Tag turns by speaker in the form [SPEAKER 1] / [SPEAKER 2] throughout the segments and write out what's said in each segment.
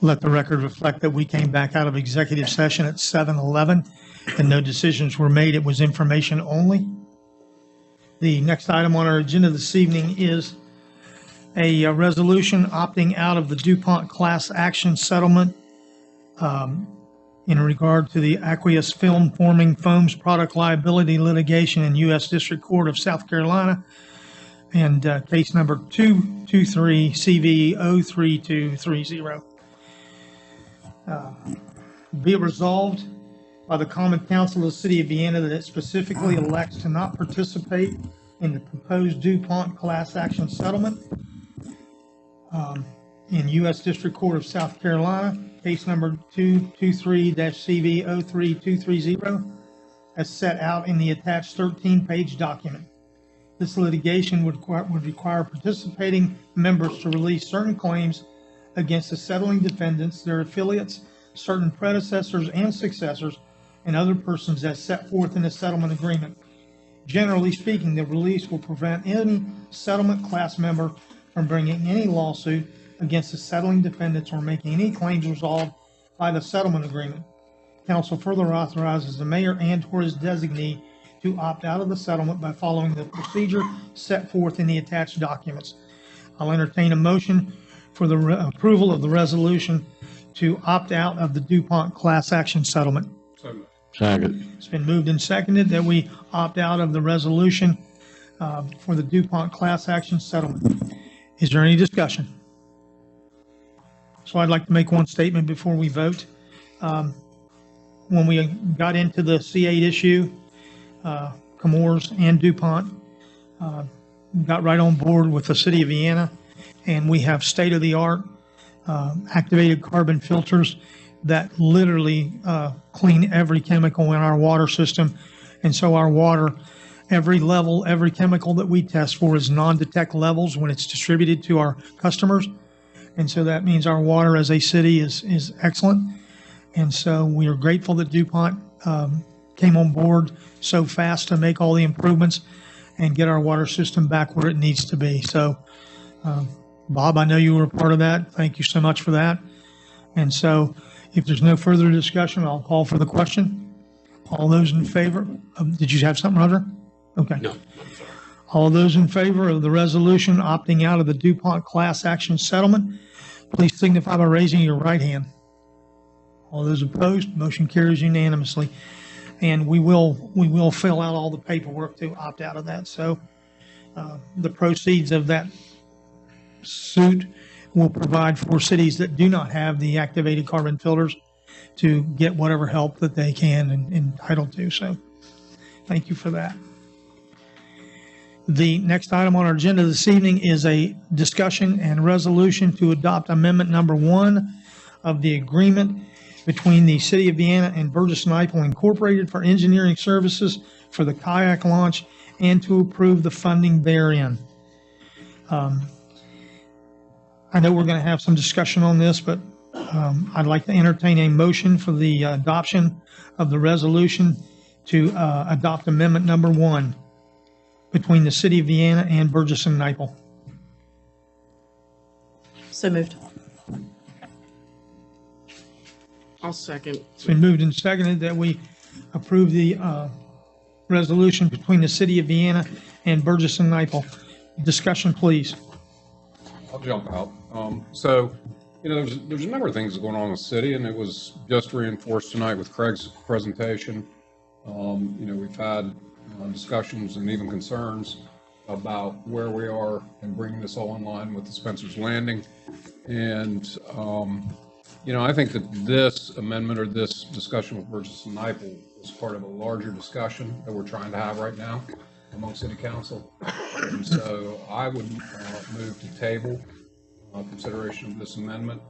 [SPEAKER 1] Let the record reflect that we came back out of executive session at 7:11 and no decisions were made. It was information only. The next item on our agenda this evening is a resolution opting out of the DuPont class action settlement in regard to the aqueous film forming foams product liability litigation in U.S. District Court of South Carolina, and case number 223 CV 03230. Be it resolved by the Common Council of the City of Vienna that it specifically elects to not participate in the proposed DuPont class action settlement in U.S. District Court of South Carolina, case number 223-CV 03230, as set out in the attached 13-page document. This litigation would require participating members to release certain claims against the settling defendants, their affiliates, certain predecessors and successors, and other persons as set forth in the settlement agreement. Generally speaking, the release will prevent any settlement class member from bringing any lawsuit against the settling defendants or making any claims resolved by the settlement agreement. Council further authorizes the mayor and/or his designee to opt out of the settlement by following the procedure set forth in the attached documents. I'll entertain a motion for the approval of the resolution to opt out of the DuPont class action settlement.
[SPEAKER 2] Second.
[SPEAKER 1] It's been moved and seconded that we opt out of the resolution for the DuPont class action settlement. Is there any discussion? So I'd like to make one statement before we vote. When we got into the C8 issue, Chemours and DuPont got right on board with the City of Vienna, and we have state-of-the-art activated carbon filters that literally clean every chemical in our water system. And so our water, every level, every chemical that we test for is non-detect levels when it's distributed to our customers. And so that means our water as a city is excellent. And so we are grateful that DuPont came on board so fast to make all the improvements and get our water system back where it needs to be. So, Bob, I know you were a part of that. Thank you so much for that. And so if there's no further discussion, I'll call for the question. All those in favor of, did you have something, Roger? Okay.
[SPEAKER 2] No.
[SPEAKER 1] All those in favor of the resolution opting out of the DuPont class action settlement, please signify by raising your right hand. All those opposed, motion carries unanimously. And we will fill out all the paperwork to opt out of that. So the proceeds of that suit will provide for cities that do not have the activated carbon filters to get whatever help that they can and entitled to. So thank you for that. The next item on our agenda this evening is a discussion and resolution to adopt amendment number 1 of the agreement between the City of Vienna and Burgess & Eichel Incorporated for engineering services for the kayak launch and to approve the funding therein. I know we're going to have some discussion on this, but I'd like to entertain a motion for the adoption of the resolution to adopt amendment number 1 between the City of Vienna and Burgess & Eichel.
[SPEAKER 3] So moved.
[SPEAKER 4] I'll second.
[SPEAKER 1] It's been moved and seconded that we approve the resolution between the City of Vienna and Burgess & Eichel. Discussion, please.
[SPEAKER 5] I'll jump out. So, there's a number of things going on in the city, and it was just reinforced tonight with Craig's presentation. We've had discussions and even concerns about where we are and bringing this all in line with the Spencer's Landing. And, I think that this amendment or this discussion with Burgess & Eichel is part of a larger discussion that we're trying to have right now among City Council. And so I would move to table consideration of this amendment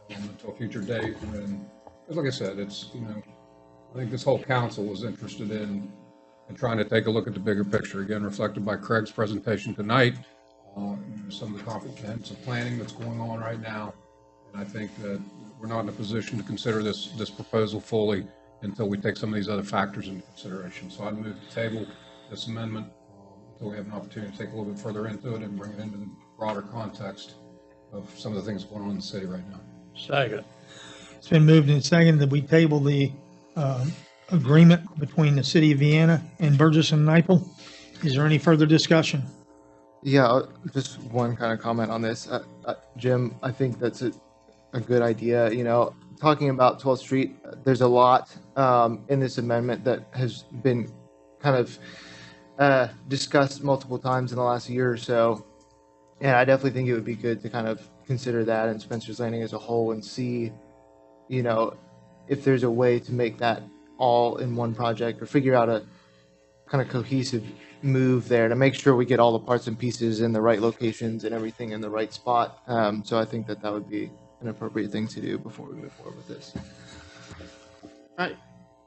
[SPEAKER 5] until a future date when, because like I said, it's, I think this whole council was interested in trying to take a look at the bigger picture, again, reflected by Craig's presentation tonight, some of the comprehensive planning that's going on right now. And I think that we're not in a position to consider this proposal fully until we take some of these other factors into consideration. So I'd move to table this amendment until we have an opportunity to take a little bit further into it and bring it into the broader context of some of the things going on in the city right now.
[SPEAKER 2] Second.
[SPEAKER 1] It's been moved and seconded that we table the agreement between the city of Vienna and Burgess and Nyepel. Is there any further discussion?
[SPEAKER 3] Yeah, just one kind of comment on this. Jim, I think that's a good idea. You know, talking about 12th Street, there's a lot in this amendment that has been kind of discussed multiple times in the last year or so. And I definitely think it would be good to kind of consider that and Spencer's Landing as a whole and see, you know, if there's a way to make that all in one project or figure out a kind of cohesive move there to make sure we get all the parts and pieces in the right locations and everything in the right spot. So I think that would be an appropriate thing to do before we move forward with this.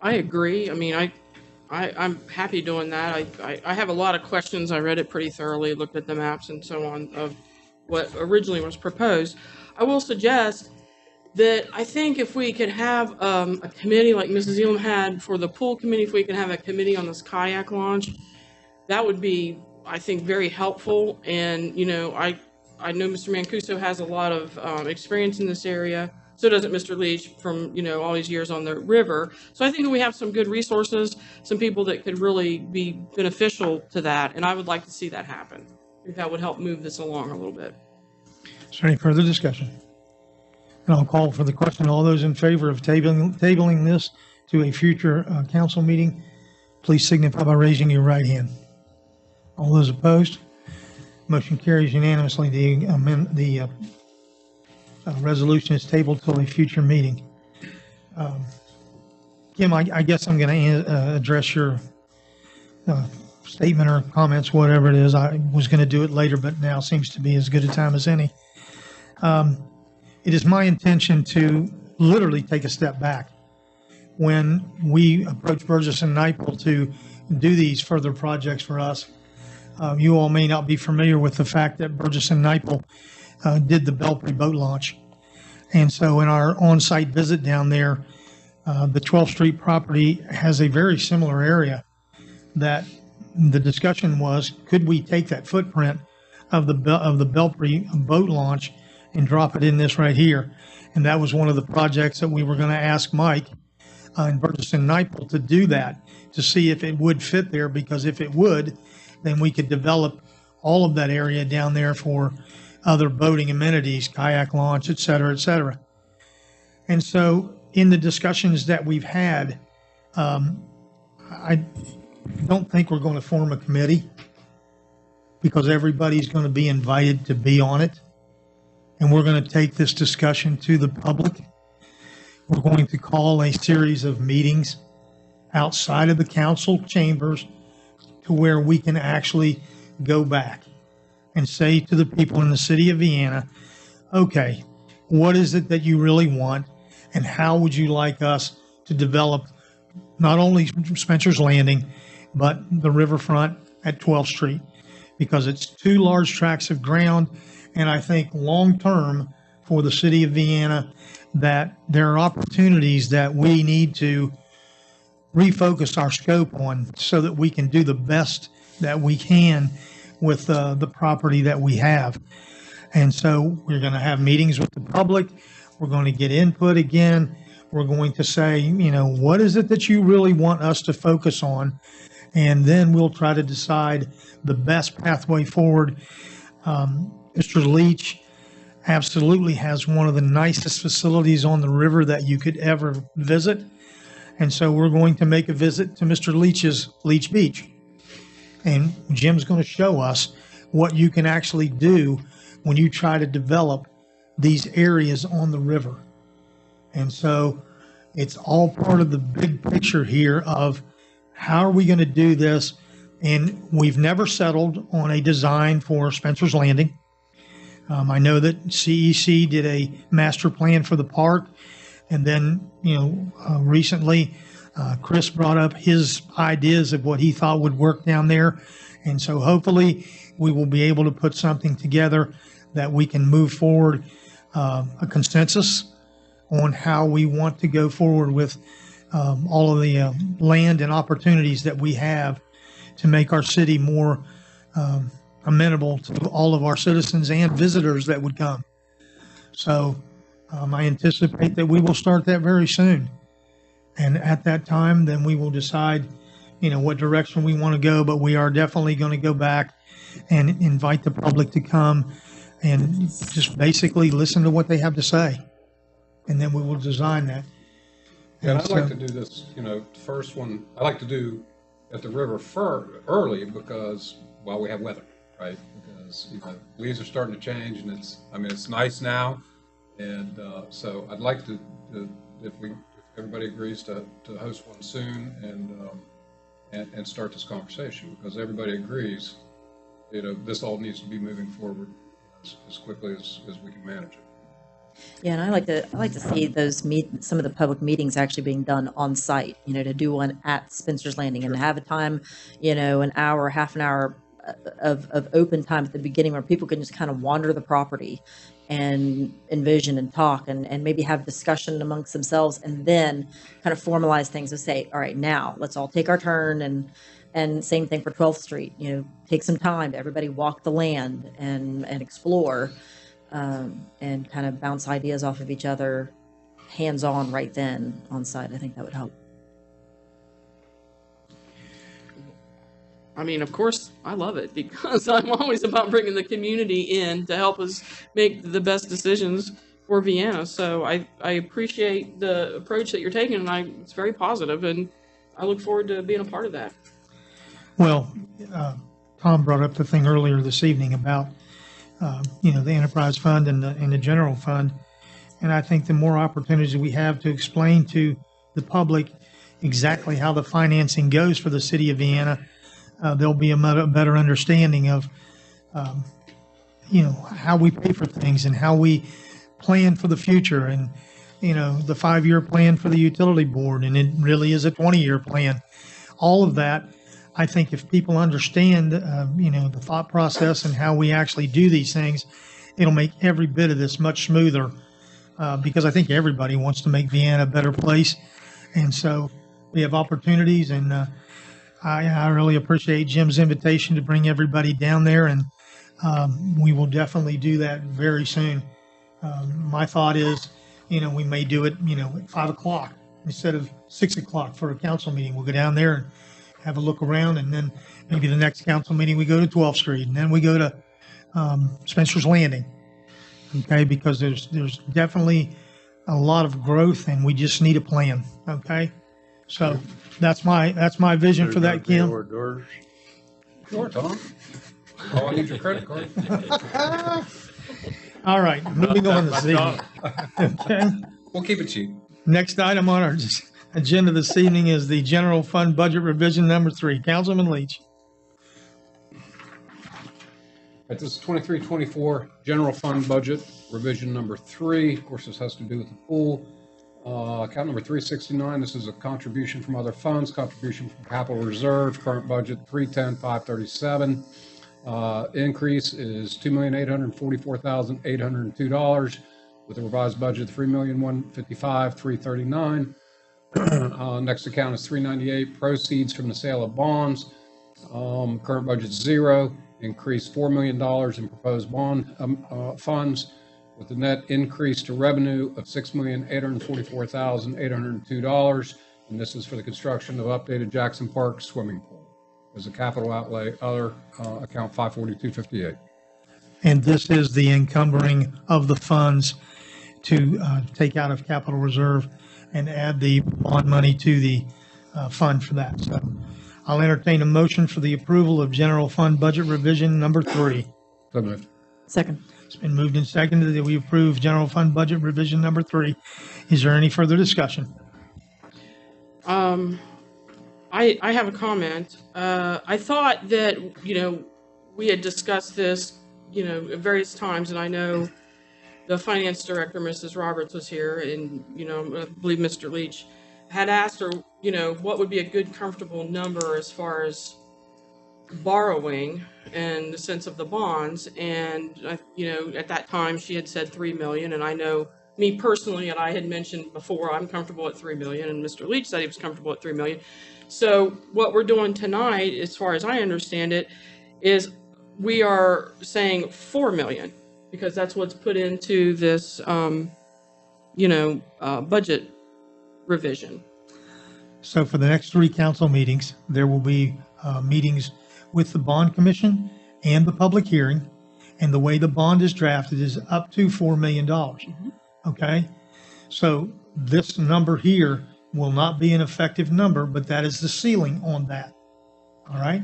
[SPEAKER 4] I agree. I mean, I'm happy doing that. I have a lot of questions. I read it pretty thoroughly, looked at the maps and so on of what originally was proposed. I will suggest that I think if we could have a committee like Mrs. Elam had for the pool committee, if we could have a committee on this kayak launch, that would be, I think, very helpful. And, you know, I know Mr. Mancuso has a lot of experience in this area. So doesn't Mr. Leach from, you know, all these years on the river. So I think we have some good resources, some people that could really be beneficial to that. And I would like to see that happen. I think that would help move this along a little bit.
[SPEAKER 1] Is there any further discussion? And I'll call for the question. All those in favor of tabling this to a future council meeting, please signify by raising your right hand. All those opposed? Motion carries unanimously. The resolution is tabled till a future meeting. Kim, I guess I'm going to address your statement or comments, whatever it is. I was going to do it later, but now seems to be as good a time as any. It is my intention to literally take a step back. When we approach Burgess and Nyepel to do these further projects for us, you all may not be familiar with the fact that Burgess and Nyepel did the Belpre boat launch. And so in our on-site visit down there, the 12th Street property has a very similar area that the discussion was, could we take that footprint of the Belpre boat launch and drop it in this right here? And that was one of the projects that we were going to ask Mike in Burgess and Nyepel to do that, to see if it would fit there, because if it would, then we could develop all of that area down there for other boating amenities, kayak launch, et cetera, et cetera. And so in the discussions that we've had, I don't think we're going to form a committee, because everybody's going to be invited to be on it. And we're going to take this discussion to the public. We're going to call a series of meetings outside of the council chambers to where we can actually go back and say to the people in the city of Vienna, okay, what is it that you really want, and how would you like us to develop not only Spencer's Landing, but the riverfront at 12th Street? Because it's two large tracts of ground, and I think long-term for the city of Vienna that there are opportunities that we need to refocus our scope on so that we can do the best that we can with the property that we have. And so we're going to have meetings with the public. We're going to get input again. We're going to say, you know, what is it that you really want us to focus on? And then we'll try to decide the best pathway forward. Mr. Leach absolutely has one of the nicest facilities on the river that you could ever visit. And so we're going to make a visit to Mr. Leach's Leach Beach. And Jim's going to show us what you can actually do when you try to develop these areas on the river. And so it's all part of the big picture here of how are we going to do this? And we've never settled on a design for Spencer's Landing. I know that CEC did a master plan for the park. And then, you know, recently, Chris brought up his ideas of what he thought would work down there. And so hopefully we will be able to put something together that we can move forward, a consensus on how we want to go forward with all of the land and opportunities that we have to make our city more amenable to all of our citizens and visitors that would come. So I anticipate that we will start that very soon. And at that time, then we will decide, what direction we want to go. But we are definitely going to go back and invite the public to come and just basically listen to what they have to say. And then we will design that.
[SPEAKER 5] And
[SPEAKER 1] And
[SPEAKER 5] I'd like
[SPEAKER 1] so-
[SPEAKER 5] to do this, first one, I like to do at the river early because, well, we have weather, right? Because, leaves are starting to change and it's nice now. And so I'd like to if everybody agrees to host one soon and start this conversation, because everybody agrees, this all needs to be moving forward as quickly as we can manage it.
[SPEAKER 2] Yeah, and I like to see some of the public meetings actually being done on site, to do one at Spencer's Landing and have a time, an hour, half an hour of open time at the beginning where people can just kind of wander the property and envision and talk and maybe have discussion amongst themselves, and then kind of formalize things and say, all right, now let's all take our turn, and same thing for 12th Street, take some time to everybody walk the land and explore. And kind of bounce ideas off of each other, hands-on right then on site. I think that would help.
[SPEAKER 4] I mean, of course, I love it because I'm always about bringing the community in to help us make the best decisions for Vienna. So I appreciate the approach that you're taking, and it's very positive, and I look forward to being a part of that.
[SPEAKER 1] Well, Tom brought up the thing earlier this evening about the enterprise fund and the general fund. And I think the more opportunities we have to explain to the public exactly how the financing goes for the city of Vienna, there'll be a better understanding of, how we pay for things and how we plan for the future, and, the 5-year plan for the utility board. And it really is a 20-year plan. All of that, I think if people understand, the thought process and how we actually do these things, it'll make every bit of this much smoother, because I think everybody wants to make Vienna a better place. And so we have opportunities, and I really appreciate Jim's invitation to bring everybody down there, and we will definitely do that very soon. My thought is, we may do it, at 5 o'clock instead of 6 o'clock for a council meeting. We'll go down there and have a look around, and then maybe the next council meeting we go to 12th Street, and then we go to Spencer's Landing. Okay, because there's definitely a lot of growth, and we just need a plan. Okay, so that's my vision for that, Kim.
[SPEAKER 5] Sure, Tom. Oh, I need your credit card.
[SPEAKER 1] All right, moving on this evening. Okay,
[SPEAKER 5] We'll keep it cheap.
[SPEAKER 1] next item on our agenda this evening is the general fund budget revision number 3. Councilman Leach.
[SPEAKER 5] Right, this is 23-24 general fund budget revision number 3. Of course, this has to do with the pool. Account number 369. This is a contribution from other funds, contribution from capital reserve. Current budget 310,537. Increase is $2,844,802, with a revised budget of $3,155,339. Next account is 398, proceeds from the sale of bonds. Current budget 0, increase $4 million in proposed bond funds, with a net increase to revenue of $6,844,802. And this is for the construction of updated Jackson Park swimming pool. As a capital outlay, other account 54258.
[SPEAKER 1] And this is the encumbering of the funds to take out of capital reserve and add the bond money to the fund for that. So I'll entertain a motion for the approval of general fund budget revision number 3.
[SPEAKER 5] So moved.
[SPEAKER 2] Second.
[SPEAKER 1] It's been moved and seconded that we approve general fund budget revision number 3. Is there any further discussion?
[SPEAKER 4] I have a comment. I thought that, we had discussed this, at various times, and I know the finance director, Mrs. Roberts, was here, and, I believe Mr. Leach had asked her, what would be a good, comfortable number as far as borrowing and the sense of the bonds. And, at that time she had said 3 million. And I know me personally, and I had mentioned before, I'm comfortable at 3 million, and Mr. Leach said he was comfortable at 3 million. So what we're doing tonight, as far as I understand it, is we are saying 4 million, because that's what's put into this budget revision.
[SPEAKER 1] So for the next 3 council meetings, there will be meetings with the bond commission and the public hearing. And the way the bond is drafted is up to $4 million. Okay? So this number here will not be an effective number, but that is the ceiling on that. All right?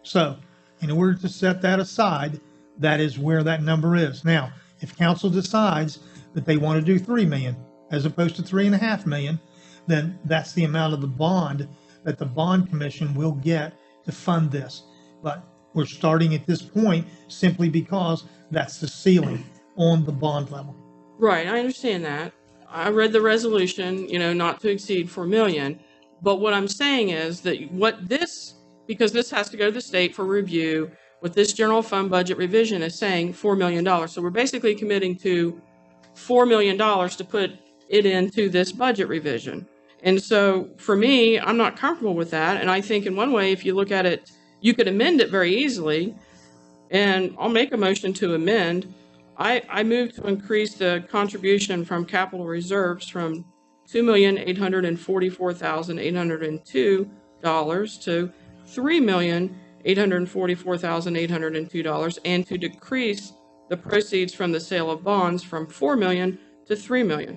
[SPEAKER 1] So in order to set that aside, that is where that number is. Now, if council decides that they want to do 3 million as opposed to 3.5 million, then that's the amount of the bond that the bond commission will get to fund this. But we're starting at this point simply because that's the ceiling on the bond level.
[SPEAKER 4] Right, I understand that. I read the resolution, not to exceed 4 million. But what I'm saying is that because this has to go to the state for review, what this general fund budget revision is saying $4 million. So we're basically committing to $4 million to put it into this budget revision. And so for me, I'm not comfortable with that. And I think in one way, if you look at it, you could amend it very easily. And I'll make a motion to amend. I move to increase the contribution from capital reserves from $2,844,802 to $3,844,802, and to decrease the proceeds from the sale of bonds from $4 million to $3 million.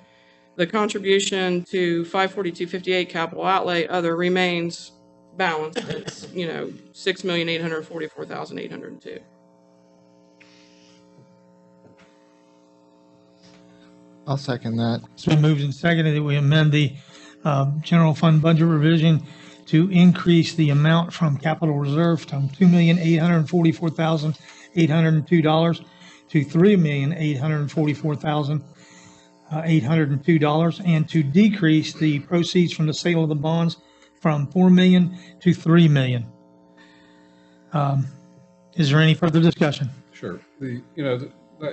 [SPEAKER 4] The contribution to 54258 capital outlay other remains balanced. It's $6,844,802.
[SPEAKER 3] I'll second that.
[SPEAKER 1] It's been moved and seconded that we amend the general fund budget revision to increase the amount from capital reserve from $2,844,802 to $3,844,802, and to decrease the proceeds from the sale of the bonds from $4 million to $3 million. Is there any further discussion?
[SPEAKER 5] Sure.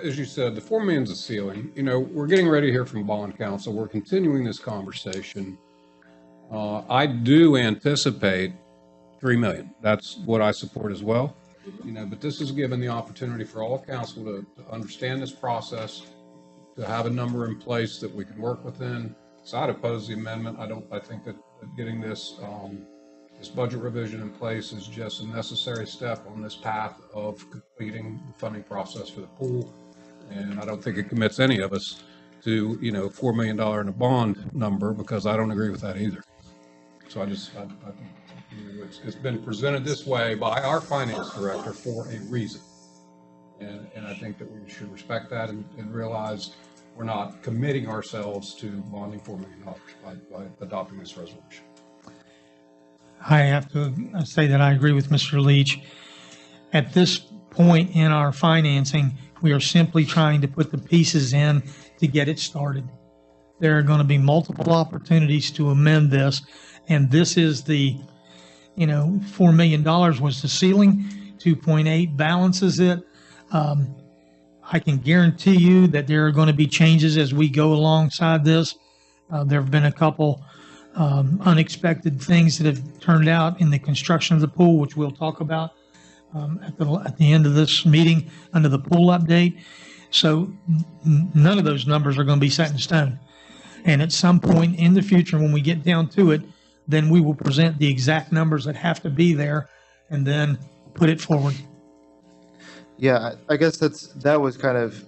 [SPEAKER 5] As you said, the 4 million is a ceiling. We're getting ready to hear from bond counsel. We're continuing this conversation. I do anticipate 3 million. That's what I support as well. But this is given the opportunity for all council to understand this process, to have a number in place that we can work within. So I'd oppose the amendment. I think that getting this budget revision in place is just a necessary step on this path of completing the funding process for the pool. And I don't think it commits any of us to, $4 million in a bond number, because I don't agree with that either. So I think it's been presented this way by our finance director for a reason. And I think that we should respect that and realize we're not committing ourselves to bonding $4 million by adopting this resolution.
[SPEAKER 1] I have to say that I agree with Mr. Leach. At this point in our financing, we are simply trying to put the pieces in to get it started. There are going to be multiple opportunities to amend this, and this is the, $4 million was the ceiling, 2.8 balances it. I can guarantee you that there are going to be changes as we go alongside this. There have been a couple unexpected things that have turned out in the construction of the pool, which we'll talk about at the end of this meeting under the pool update. So none of those numbers are going to be set in stone. And at some point in the future, when we get down to it, then we will present the exact numbers that have to be there and then put it forward.
[SPEAKER 3] Yeah, I guess that was kind of,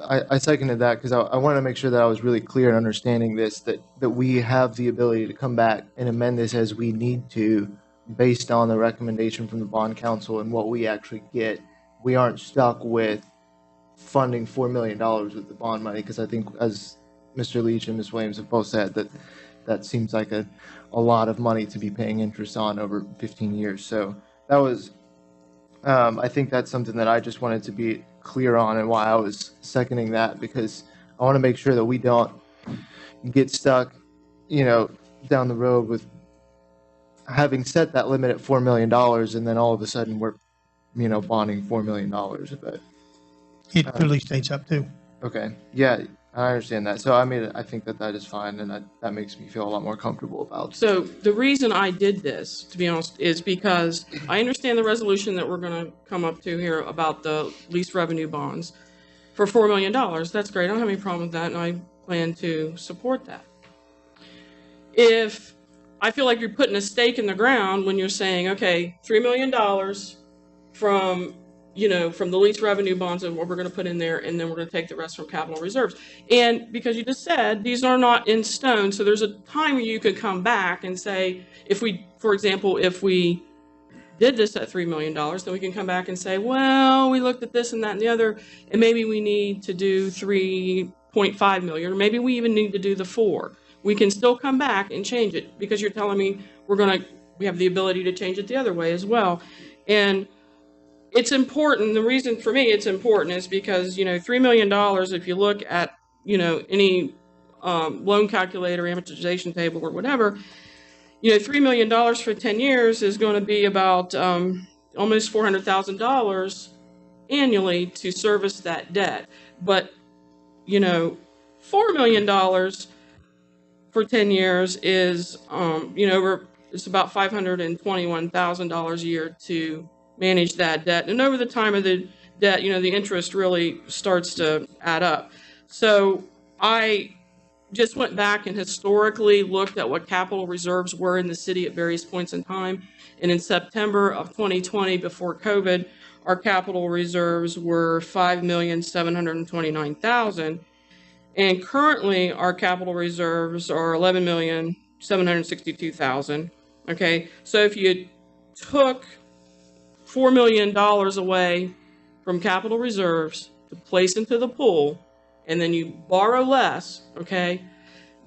[SPEAKER 3] I seconded that because I wanted to make sure that I was really clear in understanding this, that we have the ability to come back and amend this as we need to based on the recommendation from the bond council and what we actually get. We aren't stuck with funding $4 million with the bond money, because I think, as Mr. Leach and Ms. Williams have both said, that seems like a lot of money to be paying interest on over 15 years. So that was, I think that's something that I just wanted to be clear on, and why I was seconding that, because I want to make sure that we don't get stuck, down the road with having set that limit at $4 million, and then all of a sudden we're, bonding $4 million. But
[SPEAKER 1] It clearly states up to.
[SPEAKER 3] okay, yeah, I understand that. So I think that is fine, and that makes me feel a lot more comfortable about.
[SPEAKER 4] So the reason I did this, to be honest, is because I understand the resolution that we're going to come up to here about the lease revenue bonds for $4 million. That's great. I don't have any problem with that, and I plan to support that. If I feel like you're putting a stake in the ground when you're saying, okay, $3 million from, from the lease revenue bonds and what we're going to put in there, and then we're going to take the rest from capital reserves. And because you just said these are not in stone, so there's a time where you could come back and say, if we, for example, if we did this at $3 million, then we can come back and say, well, we looked at this and that and the other, and maybe we need to do 3.5 million, or maybe we even need to do the 4. We can still come back and change it, because you're telling me we have the ability to change it the other way as well. And it's important. The reason for me it's important is because, $3 million, if you look at, any loan calculator, amortization table, or whatever, $3 million for 10 years is going to be about almost $400,000 annually to service that debt. But, $4 million for 10 years is, it's about $521,000 a year to manage that debt. And over the time of the debt, the interest really starts to add up. So I just went back and historically looked at what capital reserves were in the city at various points in time. And in September of 2020, before COVID, our capital reserves were $5,729,000. And currently our capital reserves are $11,762,000. Okay, so if you took $4 million away from capital reserves to place into the pool, and then you borrow less, okay,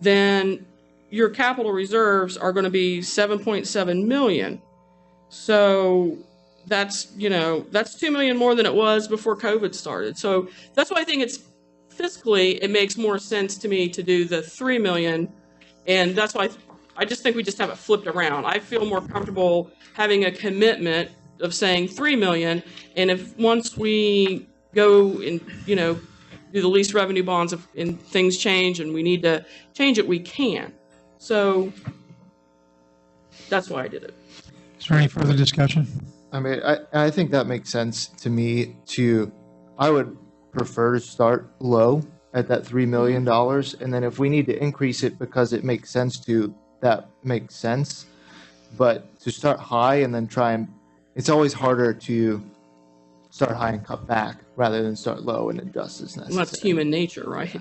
[SPEAKER 4] then your capital reserves are going to be $7.7 million. So that's, that's $2 million more than it was before COVID started. So that's why I think fiscally, it makes more sense to me to do the $3 million. And that's why I just think we just have it flipped around. I feel more comfortable having a commitment of saying $3 million. And if once we go and, do the lease revenue bonds and things change and we need to change it, we can. So that's why I did it.
[SPEAKER 1] Is there any further discussion?
[SPEAKER 3] I mean, I think that makes sense to me I would prefer to start low at that $3 million. And then if we need to increase it because it makes sense that makes sense. But to start high and then it's always harder to start high and cut back rather than start low and adjust as necessary.
[SPEAKER 4] Well, that's human nature, right?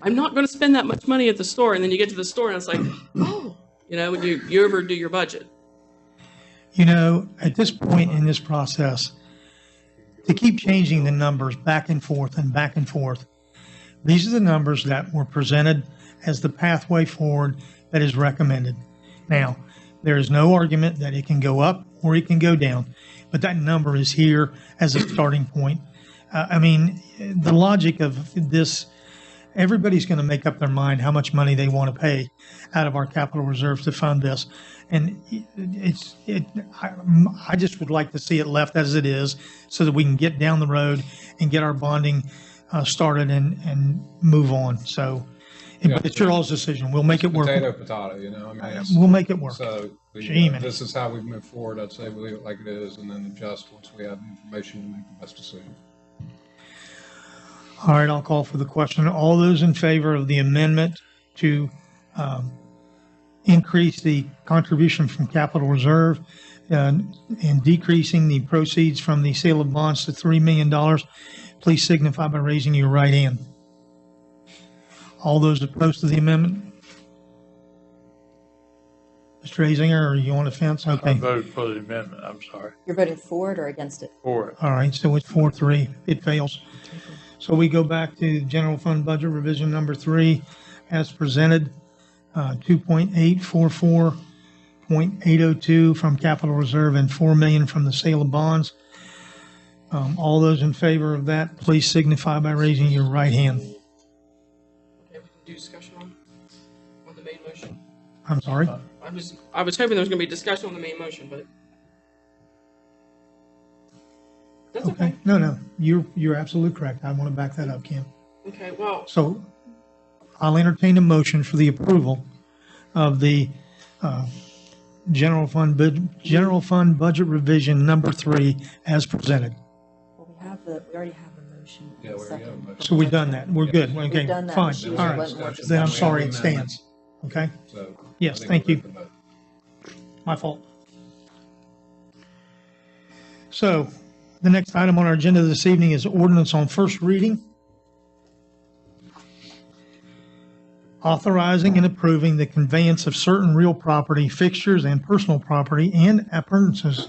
[SPEAKER 4] I'm not going to spend that much money at the store. And then you get to the store and it's like, oh, when you overdo your budget.
[SPEAKER 1] At this point in this process, to keep changing the numbers back and forth, these are the numbers that were presented as the pathway forward that is recommended. Now, there is no argument that it can go up or it can go down, but that number is here as a starting point. The logic of this, everybody's going to make up their mind how much money they want to pay out of our capital reserves to fund this. And I just would like to see it left as it is so that we can get down the road and get our bonding started and move on. So it's your all's decision. We'll make it work.
[SPEAKER 5] Potato,
[SPEAKER 1] we'll make it work.
[SPEAKER 5] So this is how we move forward. I'd say we leave it like it is and then adjust once we have the information to make the best decision.
[SPEAKER 1] All right, I'll call for the question. All those in favor of the amendment to increase the contribution from capital reserve and decreasing the proceeds from the sale of bonds to $3 million, please signify by raising your right hand. All those opposed to the amendment? Mr. Azinger, are you on the fence? Okay.
[SPEAKER 6] I voted for the amendment. I'm sorry.
[SPEAKER 2] You're voting for it or against it?
[SPEAKER 6] For it.
[SPEAKER 1] All right, so it's 4-3. It fails. So we go back to general fund budget revision number 3 as presented, 2.844.802 from capital reserve and $4 million from the sale of bonds. All those in favor of that, please signify by raising your right hand.
[SPEAKER 4] Okay, we can do discussion on the main motion.
[SPEAKER 1] I'm sorry?
[SPEAKER 4] I was hoping there was going to be discussion on the main motion, but that's okay.
[SPEAKER 1] No, you're absolutely correct. I want to back that up, Kim.
[SPEAKER 4] Okay, well.
[SPEAKER 1] So I'll entertain a motion for the approval of the general fund budget revision number 3 as presented.
[SPEAKER 2] Well, we already have the Motion
[SPEAKER 5] Yeah,
[SPEAKER 2] and
[SPEAKER 5] we're-
[SPEAKER 2] second.
[SPEAKER 5] yeah, but-
[SPEAKER 1] So we've done that. We're good. Okay,
[SPEAKER 2] We've done that.
[SPEAKER 1] fine.
[SPEAKER 2] She
[SPEAKER 1] All
[SPEAKER 2] just
[SPEAKER 1] right.
[SPEAKER 2] wasn't more
[SPEAKER 1] Then I'm
[SPEAKER 2] discussion.
[SPEAKER 1] sorry, it
[SPEAKER 5] We have the amendment.
[SPEAKER 1] stands. Okay,
[SPEAKER 5] So.
[SPEAKER 1] Yes,
[SPEAKER 5] I think
[SPEAKER 1] thank
[SPEAKER 5] we're
[SPEAKER 1] you.
[SPEAKER 5] good to vote.
[SPEAKER 1] my fault. So the next item on our agenda this evening is ordinance on first reading. Authorizing and approving the conveyance of certain real property, fixtures, and personal property and appurtenances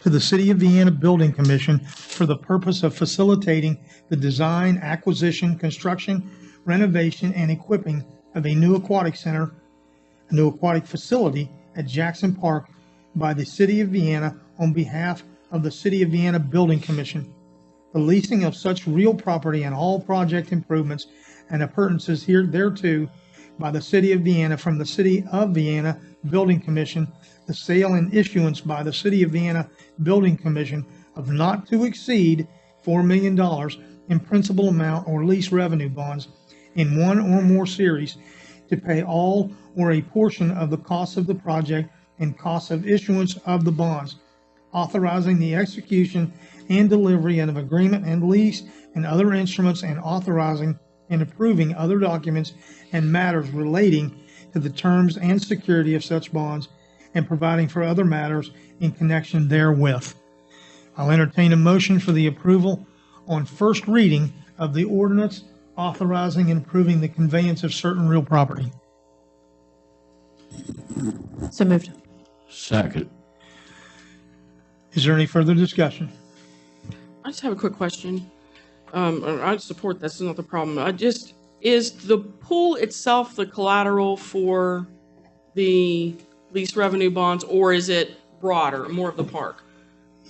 [SPEAKER 1] to the City of Vienna Building Commission for the purpose of facilitating the design, acquisition, construction, renovation, and equipping of a new aquatic center, a new aquatic facility at Jackson Park by the City of Vienna on behalf of the City of Vienna Building Commission. The leasing of such real property and all project improvements and appurtenances thereto by the City of Vienna from the City of Vienna Building Commission, the sale and issuance by the City of Vienna Building Commission of not to exceed $4 million in principal amount or lease revenue bonds in one or more series to pay all or a portion of the cost of the project and cost of issuance of the bonds, authorizing the execution and delivery of agreement and lease and other instruments, and authorizing and approving other documents and matters relating to the terms and security of such bonds, and providing for other matters in connection therewith. I'll entertain a motion for the approval on first reading of the ordinance authorizing and approving the conveyance of certain real property.
[SPEAKER 2] So moved.
[SPEAKER 6] Second.
[SPEAKER 1] Is there any further discussion?
[SPEAKER 4] I just have a quick question. I support this, is not the problem. Is the pool itself the collateral for the lease revenue bonds, or is it broader, more of the park?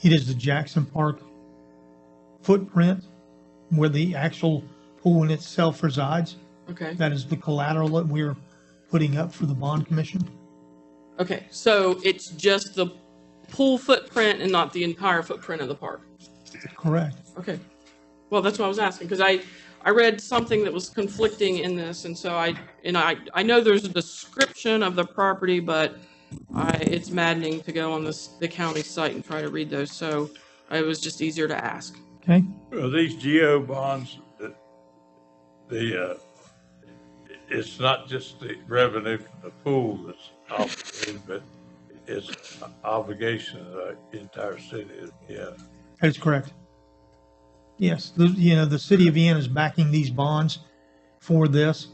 [SPEAKER 1] It is the Jackson Park footprint where the actual pool in itself resides.
[SPEAKER 4] Okay.
[SPEAKER 1] That is the collateral that we're putting up for the bond commission.
[SPEAKER 4] Okay, so it's just the pool footprint and not the entire footprint of the park?
[SPEAKER 1] Correct.
[SPEAKER 4] Okay. Well, that's what I was asking, because I read something that was conflicting in this, and so I know there's a description of the property, but it's maddening to go on the county site and try to read those, so it was just easier to ask.
[SPEAKER 1] Okay.
[SPEAKER 6] Well, these geo bonds, it's not just the revenue from the pool that's obligated, but it's obligation of the entire city. Yeah.
[SPEAKER 1] That is correct. Yes, the City of Vienna is backing these bonds for this,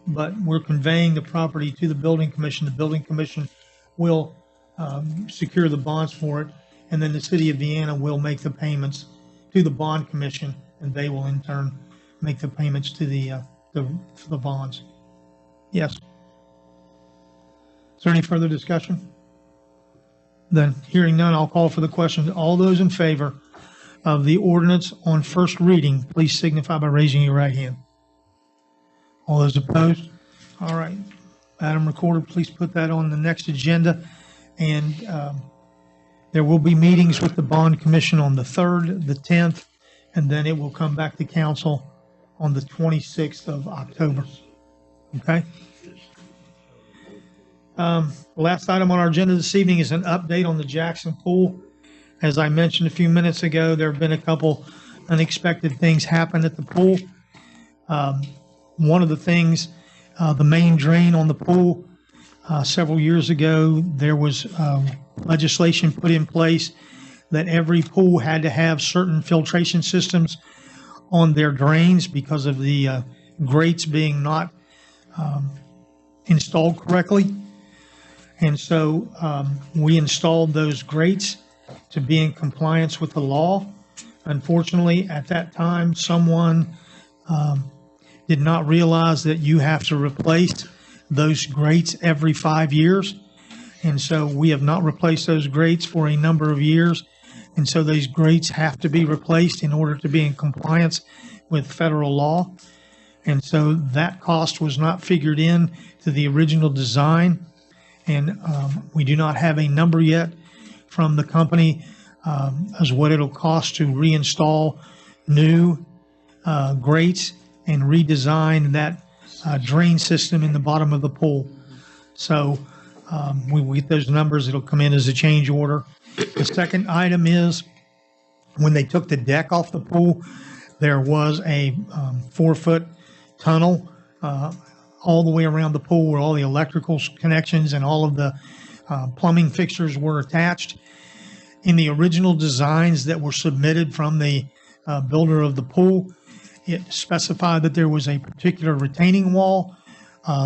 [SPEAKER 1] but we're conveying the property to the building commission. The building commission will secure the bonds for it, and then the City of Vienna will make the payments to the bond commission, and they will in turn make the payments to the bonds. Yes. Is there any further discussion? Then, hearing none, I'll call for the question. All those in favor of the ordinance on first reading, please signify by raising your right hand. All those opposed? All right. Madam Recorder, please put that on the next agenda. And there will be meetings with the Bond Commission on the 3rd, the 10th, and then it will come back to council on the 26th of October. Okay? Last item on our agenda this evening is an update on the Jackson Pool. As I mentioned a few minutes ago, there have been a couple unexpected things happen at the pool. One of the things, the main drain on the pool, several years ago, there was legislation put in place that every pool had to have certain filtration systems on their drains because of the grates being not installed correctly. And so we installed those grates to be in compliance with the law. Unfortunately, at that time, someone did not realize that you have to replace those grates every 5 years. And so we have not replaced those grates for a number of years. And so those grates have to be replaced in order to be in compliance with federal law. And so that cost was not figured in to the original design. And we do not have a number yet from the company as what it'll cost to reinstall new grates and redesign that drain system in the bottom of the pool. So when we get those numbers, it'll come in as a change order. The second item is when they took the deck off the pool, there was a 4-foot tunnel all the way around the pool where all the electrical connections and all of the plumbing fixtures were attached. In the original designs that were submitted from the builder of the pool, it specified that there was a particular retaining wall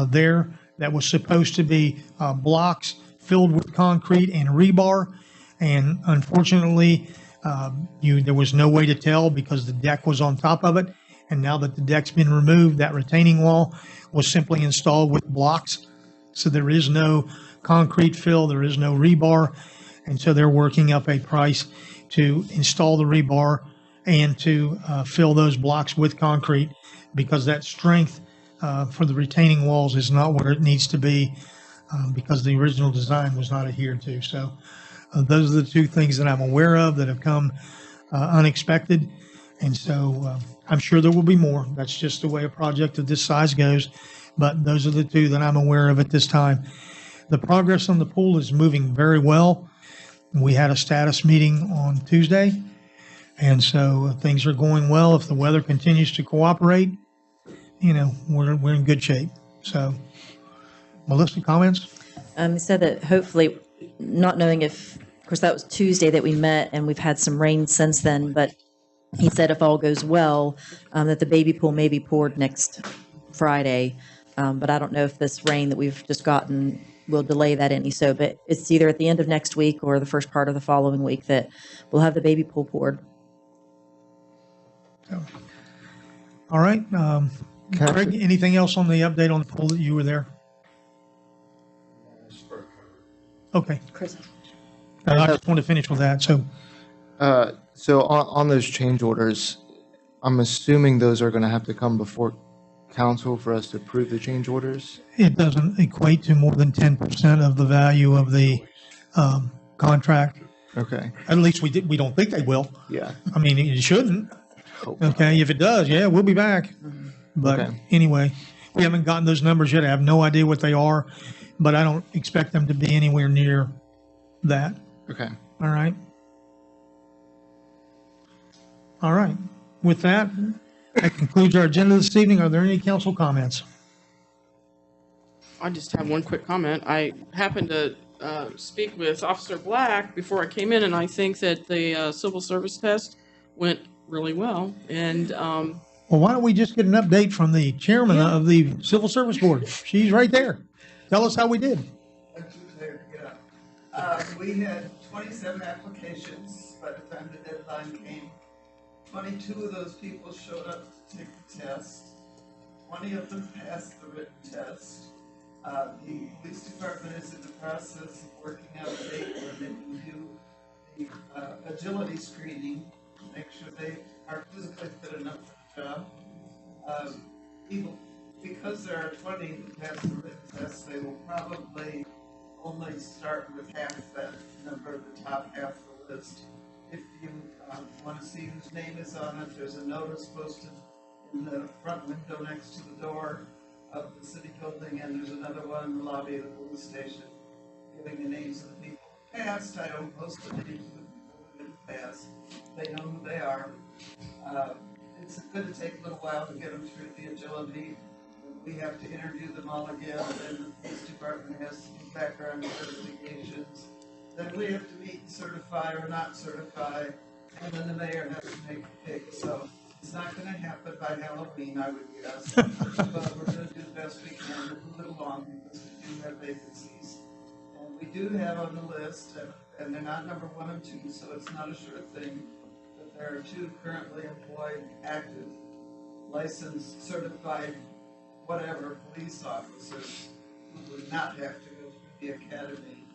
[SPEAKER 1] there that was supposed to be blocks filled with concrete and rebar. And unfortunately, there was no way to tell because the deck was on top of it. And now that the deck's been removed, that retaining wall was simply installed with blocks. So there is no concrete fill, there is no rebar. And so they're working up a price to install the rebar and to fill those blocks with concrete, because that strength for the retaining walls is not where it needs to be, because the original design was not adhered to. So those are the two things that I'm aware of that have come unexpected. And so I'm sure there will be more. That's just the way a project of this size goes. But those are the two that I'm aware of at this time. The progress on the pool is moving very well. We had a status meeting on Tuesday, and so things are going well. If the weather continues to cooperate, we're in good shape. So, Melissa, comments?
[SPEAKER 2] He said that hopefully, not knowing if, of course, that was Tuesday that we met, and we've had some rain since then, but he said if all goes well, that the baby pool may be poured next Friday. But I don't know if this rain that we've just gotten will delay that any. So, but it's either at the end of next week or the first part of the following week that we'll have the baby pool poured.
[SPEAKER 1] All right. Craig, anything else on the update on the pool that you were there? Okay.
[SPEAKER 2] Chris.
[SPEAKER 1] I just want to finish with that. So,
[SPEAKER 3] So on those change orders, I'm assuming those are going to have to come before council for us to approve the change orders?
[SPEAKER 1] it doesn't equate to more than 10% of the value of the contract.
[SPEAKER 3] Okay,
[SPEAKER 1] At least we don't think they will.
[SPEAKER 3] yeah.
[SPEAKER 1] I mean, it shouldn't.
[SPEAKER 3] Hope not.
[SPEAKER 1] Okay, if it does, yeah, we'll be back. But
[SPEAKER 3] Okay.
[SPEAKER 1] anyway, we haven't gotten those numbers yet. I have no idea what they are, but I don't expect them to be anywhere near that.
[SPEAKER 3] Okay.
[SPEAKER 1] All right. All right. With that, that concludes our agenda this evening. Are there any council comments?
[SPEAKER 4] I just have one quick comment. I happened to speak with Officer Black before I came in, and I think that the civil service test went really well. And
[SPEAKER 1] Well, why don't we just get an update from the chairman of the Civil Service Board? She's right there. Tell us how we did.
[SPEAKER 7] We had 27 applications by the time the deadline came. 22 of those people showed up to take the test. 20 of them passed the written test. The police department is in the process of working out a date where they can do the agility screening to make sure they are physically fit enough for the job. Because there are 20 that passed the written test, they will probably only start with half that number, the top half of the list. If you want to see whose name is on it, there's a notice posted in the front window next to the door of the city building, and there's another one in the lobby of the police station giving the names of the people who passed. I don't post the names of the people who didn't pass. They know who they are. It's going to take a little while to get them through the agility. We have to interview them all again, then the police department has to do background investigations. Then we have to meet and certify or not certify, and then the mayor has to make a pick. So it's not going to happen by Halloween, I would guess. But we're going to do the best we can to move it along because we do have vacancies. And we do have on the list, and they're not number 1 and 2, so it's not a sure thing, but there are 2 currently employed, active, licensed, certified, whatever police officers who would not have to go through the academy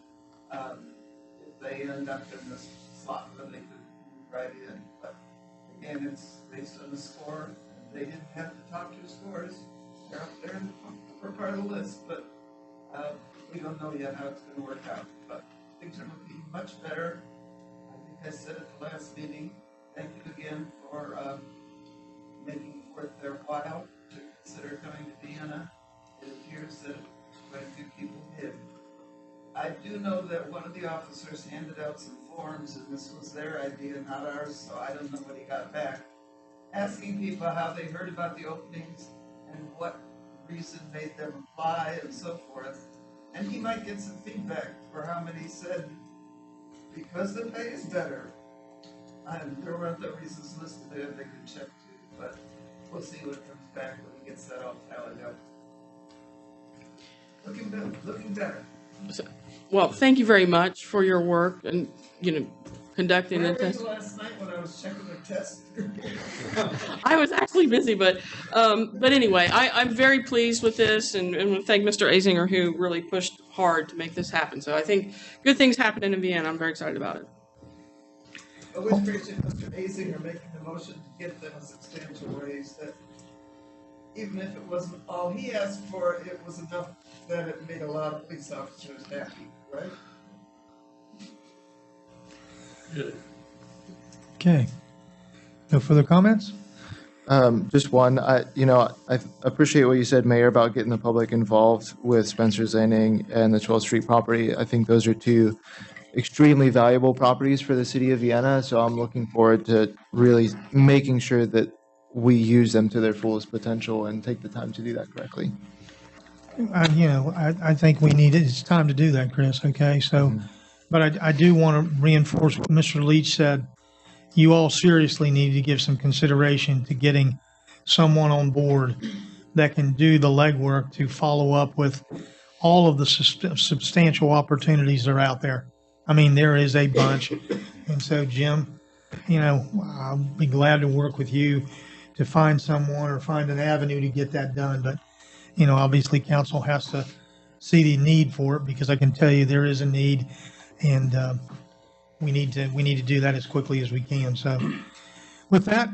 [SPEAKER 7] if they end up in this slot where they could move right in. But again, it's based on the score. They didn't have the top 2 scores. They're up there in the upper part of the list, but we don't know yet how it's going to work out. But things are looking much better. I think I said at the last meeting, thank you again for making it worth their while to consider coming to Vienna. It appears that quite a few people did. I do know that one of the officers handed out some forms, and this was their idea, not ours, so I don't know what he got back. asking people how they heard about the openings and what reason made them apply and so forth. And he might get some feedback for how many said, because the pay is better. And there were other reasons listed there they could check too, but we'll see what comes back when he gets that all tallied up. Looking better, looking better.
[SPEAKER 4] Well, thank you very much for your work and, conducting the
[SPEAKER 7] Where were
[SPEAKER 4] test.
[SPEAKER 7] you last night when I was checking the test?
[SPEAKER 4] I was actually busy, but anyway, I'm very pleased with this and want to thank Mr. Azinger who really pushed hard to make this happen. So I think good things happening in Vienna. I'm very excited about it.
[SPEAKER 7] I would appreciate Mr. Azinger making the motion to give them a substantial raise that even if it wasn't all he asked for, it was enough that it made a lot of police officers happy, right?
[SPEAKER 6] Good.
[SPEAKER 1] Okay. No further comments?
[SPEAKER 3] Just one, I appreciate what you said, Mayor, about getting the public involved with Spencer's Landing and the 12th Street property. I think those are two extremely valuable properties for the city of Vienna. So I'm looking forward to really making sure that we use them to their fullest potential and take the time to do that correctly.
[SPEAKER 1] I think it's time to do that, Chris, okay? So, but I do want to reinforce what Mr. Leach said. You all seriously need to give some consideration to getting someone on board that can do the legwork to follow up with all of the substantial opportunities that are out there. I mean, there is a bunch. And so, Jim, I'll be glad to work with you to find someone or find an avenue to get that done. But, obviously council has to see the need for it, because I can tell you there is a need, and we need to do that as quickly as we can. So with that,